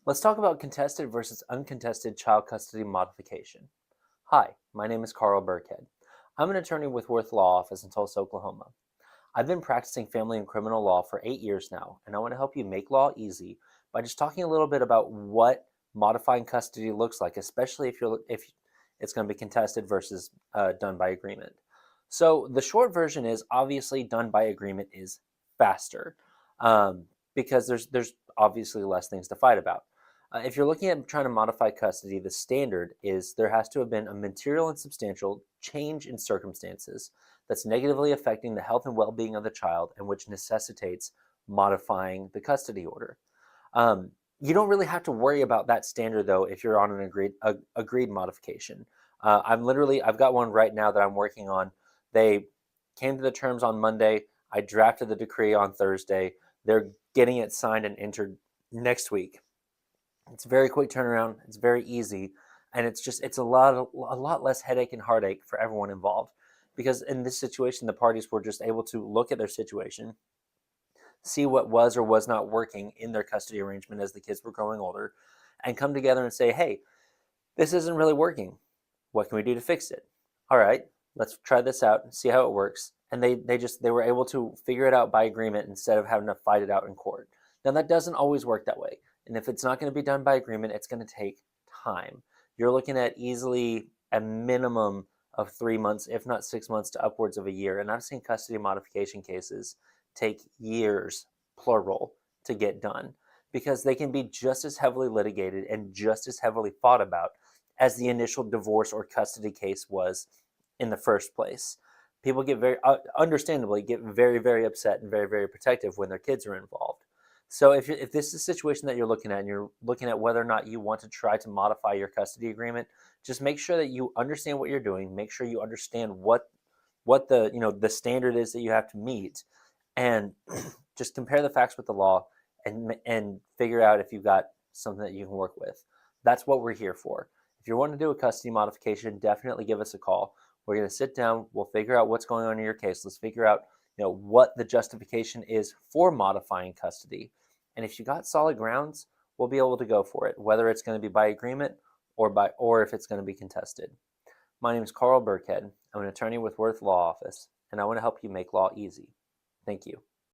Let's talk about contested versus uncontested child custody modification. Hi, my name is Carl Burkhead. I'm an attorney with Wirth Law Office in Tulsa, Oklahoma. I've been practicing family and criminal law for 8 years now, and I want to help you make law easy by just talking a little bit about what modifying custody looks like, especially if it's going to be contested versus done by agreement. So the short version is obviously done by agreement is faster um, because there's obviously less things to fight about. If you're looking at trying to modify custody, the standard is there has to have been a material and substantial change in circumstances that's negatively affecting the health and well-being of the child and which necessitates modifying the custody order. You don't really have to worry about that standard though if you're on an agreed modification. I've got one right now that I'm working on. They came to the terms on Monday. I drafted the decree on Thursday. They're getting it signed and entered next week. It's a very quick turnaround. It's very easy, and it's a lot less headache and heartache for everyone involved. Because in this situation, the parties were just able to look at their situation, see what was or was not working in their custody arrangement as the kids were growing older, and come together and say, "Hey, this isn't really working. What can we do to fix it? All right, let's try this out and see how it works." And they were able to figure it out by agreement instead of having to fight it out in court. Now that doesn't always work that way. And if it's not going to be done by agreement, it's going to take time. You're looking at easily a minimum of 3 months, if not 6 months, to upwards of a year. And I've seen custody modification cases take years, plural, to get done because they can be just as heavily litigated and just as heavily fought about as the initial divorce or custody case was in the first place. People get understandably get very, very upset and very, very protective when their kids are involved. So if this is a situation that you're looking at and you're looking at whether or not you want to try to modify your custody agreement, just make sure that you understand what you're doing. Make sure you understand what the standard is that you have to meet, and just compare the facts with the law and figure out if you've got something that you can work with. That's what we're here for. If you want to do a custody modification, definitely give us a call. We're going to sit down. We'll figure out what's going on in your case. Let's figure out what the justification is for modifying custody. And if you got solid grounds, we'll be able to go for it, whether it's going to be by agreement or if it's going to be contested. My name is Carl Burkhead. I'm an attorney with Wirth Law Office, and I want to help you make law easy. Thank you.